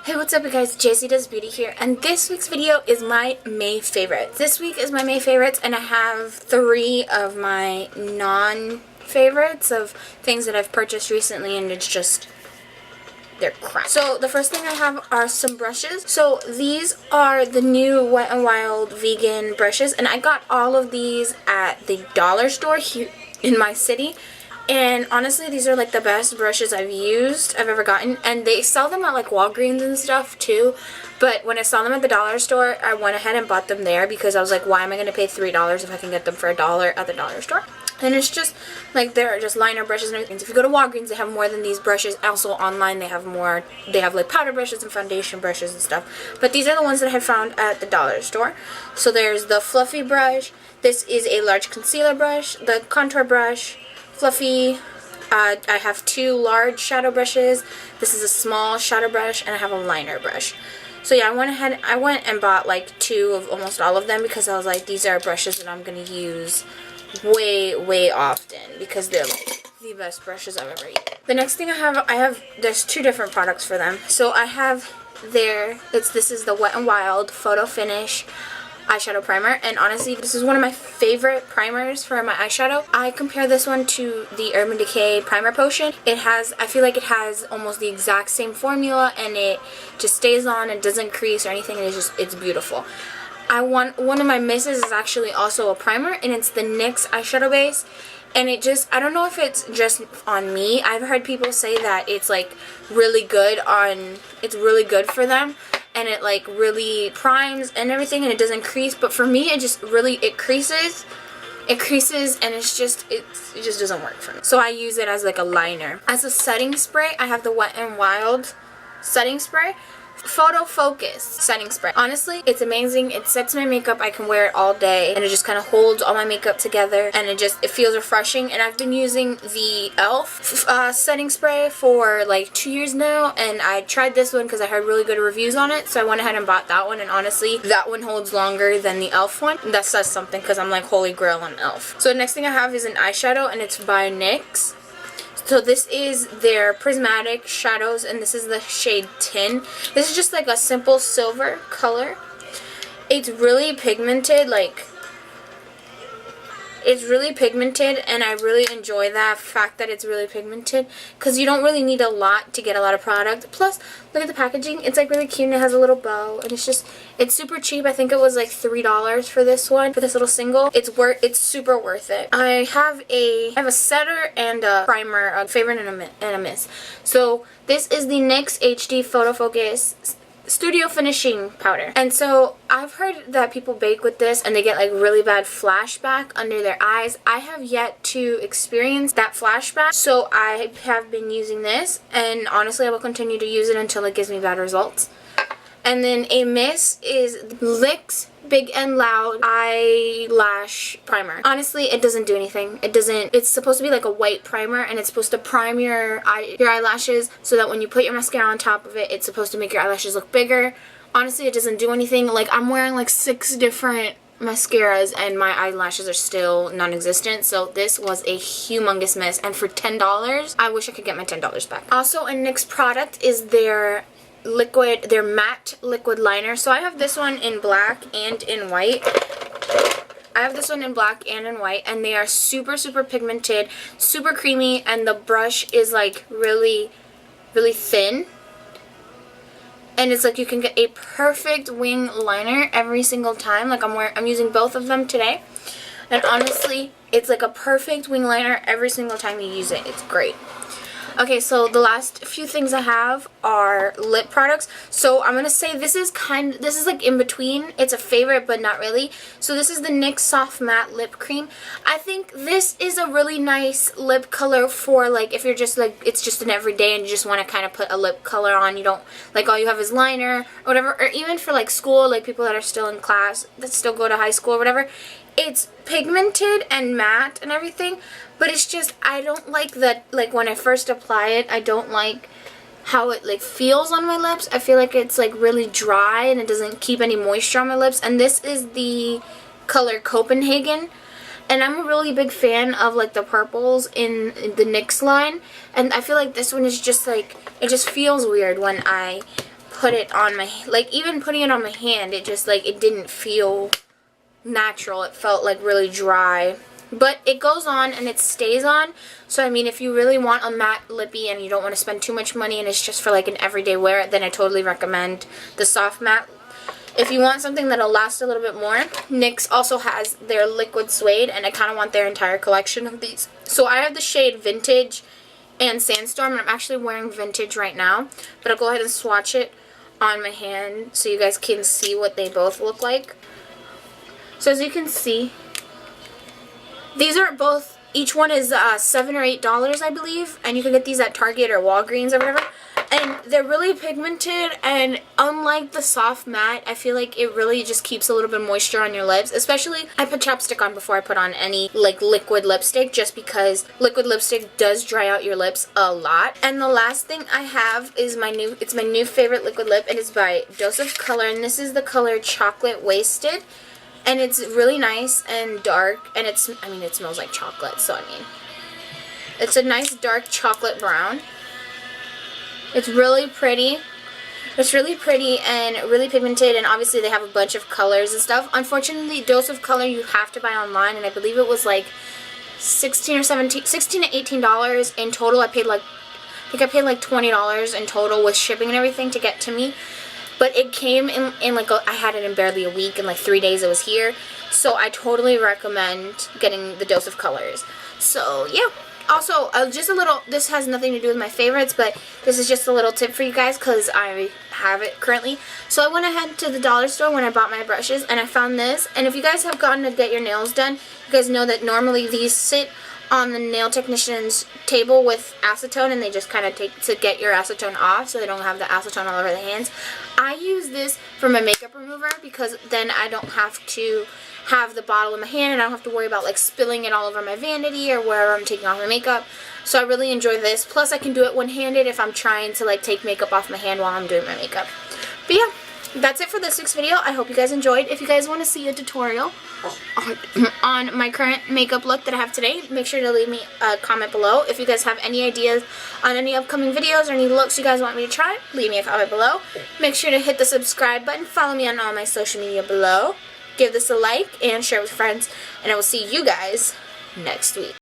Hey, what's up you guys? JC Does Beauty here, and this week's video is my May favorites. This week is my May favorites, and I have 3 of my non-favorites of things that I've purchased recently, and it's just, they're crap. So the first thing I have are some brushes. So these are the new Wet n Wild vegan brushes, and I got all of these at the dollar store here in my city. And honestly, these are like the best brushes I've ever gotten. And they sell them at like Walgreens and stuff too. But when I saw them at the dollar store, I went ahead and bought them there because I was like, why am I going to pay $3 if I can get them for $1 at the dollar store? And it's just like, they're just liner brushes and everything. So if you go to Walgreens, they have more than these brushes. Also online, they have more. They have like powder brushes and foundation brushes and stuff. But these are the ones that I had found at the dollar store. So there's the fluffy brush. This is a large concealer brush. The contour brush. Fluffy. I have 2 large shadow brushes. This is a small shadow brush, and I have a liner brush. So yeah, I went and bought like 2 of almost all of them because I was like, these are brushes that I'm gonna use way often because they're like the best brushes I've ever used. The next thing I have there's 2 different products for them. So I have this is the Wet n Wild Photo Finish eyeshadow primer, and honestly this is one of my favorite primers for my eyeshadow. I compare this one to the Urban Decay primer potion. I feel like it has almost the exact same formula, and it just stays on and doesn't crease or anything, and it's beautiful. One of my misses is actually also a primer, and it's the NYX eyeshadow base, and I don't know if it's just on me. I've heard people say that it's like really good for them, and it like really primes and everything, and it doesn't crease. But for me, it creases, and it just doesn't work for me. So I use it as like a liner. As a setting spray, I have the Wet n Wild setting spray. Photo Focus setting spray. Honestly, it's amazing. It sets my makeup. I can wear it all day, and it just kind of holds all my makeup together, and it feels refreshing. And I've been using the e.l.f. Setting spray for like 2 years now, and I tried this one because I heard really good reviews on it, so I went ahead and bought that one, and honestly, that one holds longer than the e.l.f. one. That says something because I'm like holy grail on e.l.f. So the next thing I have is an eyeshadow, and it's by NYX. So this is their Prismatic Shadows, and this is the shade Tin. This is just like a simple silver color. It's really pigmented, and I really enjoy that fact that it's really pigmented because you don't really need a lot to get a lot of product. Plus, look at the packaging. It's like really cute, and it has a little bow, and it's super cheap. I think it was like $3 for this one, for this little single. It's super worth it. I have a setter and a primer, a favorite and a miss. So this is the NYX HD Photo Focus Studio Finishing Powder. And so I've heard that people bake with this and they get like really bad flashback under their eyes. I have yet to experience that flashback, so I have been using this, and honestly I will continue to use it until it gives me bad results. And then a miss is NYX Big and Loud Eyelash Primer. Honestly, it doesn't do anything. It's supposed to be like a white primer, and it's supposed to prime your eyelashes so that when you put your mascara on top of it, it's supposed to make your eyelashes look bigger. Honestly, it doesn't do anything. Like, I'm wearing like 6 different mascaras and my eyelashes are still non-existent, so this was a humongous miss, and for $10, I wish I could get my $10 back. Also, a NYX product is their matte liquid liner. So I have this one in black and in white. And they are super pigmented, super creamy, and the brush is like really thin. And it's like you can get a perfect wing liner every single time. Like I'm using both of them today. And honestly, it's like a perfect wing liner every single time you use it. It's great. Okay, so the last few things I have are lip products. So I'm gonna say this is like in between. It's a favorite, but not really. So this is the NYX Soft Matte Lip Cream. I think this is a really nice lip color for like if you're just like, it's just an everyday and you just want to kind of put a lip color on. You don't like, all you have is liner or whatever, or even for like school, like people that are still in class, that still go to high school or whatever. It's pigmented and matte and everything, but it's just, I don't like that, like when I first apply it, I don't like how it like feels on my lips. I feel like it's like really dry and it doesn't keep any moisture on my lips. And this is the color Copenhagen, and I'm a really big fan of like the purples in the NYX line, and I feel like this one is just like, it just feels weird when I put it on my, like, even putting it on my hand, it just, like, it didn't feel natural. It felt, like, really dry. But it goes on and it stays on. So, I mean, if you really want a matte lippy and you don't want to spend too much money and it's just for, like, an everyday wear, then I totally recommend the Soft Matte. If you want something that'll last a little bit more, NYX also has their Liquid Suede, and I kind of want their entire collection of these. So I have the shade Vintage and Sandstorm, and I'm actually wearing Vintage right now. But I'll go ahead and swatch it on my hand so you guys can see what they both look like. So as you can see, these are both, each one is $7 or $8, I believe, and you can get these at Target or Walgreens or whatever. And they're really pigmented, and unlike the Soft Matte, I feel like it really just keeps a little bit of moisture on your lips. Especially, I put chapstick on before I put on any, like, liquid lipstick, just because liquid lipstick does dry out your lips a lot. And the last thing I have is it's my new favorite liquid lip, and it's by Dose of Color, and this is the color Chocolate Wasted. And it's really nice and dark, and it smells like chocolate, so I mean, it's a nice dark chocolate brown. It's really pretty. It's really pretty and really pigmented, and obviously they have a bunch of colors and stuff. Unfortunately, Dose of Color you have to buy online, and I believe it was like $16 to $18 in total. I think I paid like $20 in total with shipping and everything to get to me. But it came in like, I had it in barely a week. In like 3 days it was here. So I totally recommend getting the Dose of Colors. So yeah. Also, just a little, this has nothing to do with my favorites, but this is just a little tip for you guys because I have it currently. So I went ahead to the dollar store when I bought my brushes, and I found this. And if you guys have gotten to get your nails done, you guys know that normally these sit on the nail technician's table with acetone, and they just kind of take to get your acetone off so they don't have the acetone all over the hands. I use this for my makeup remover because then I don't have to have the bottle in my hand, and I don't have to worry about like spilling it all over my vanity or wherever I'm taking off my makeup. So I really enjoy this. Plus I can do it one-handed if I'm trying to like take makeup off my hand while I'm doing my makeup. But yeah, that's it for this week's video. I hope you guys enjoyed. If you guys want to see a tutorial on my current makeup look that I have today, make sure to leave me a comment below. If you guys have any ideas on any upcoming videos or any looks you guys want me to try, leave me a comment below. Make sure to hit the subscribe button. Follow me on all my social media below. Give this a like and share with friends, and I will see you guys next week.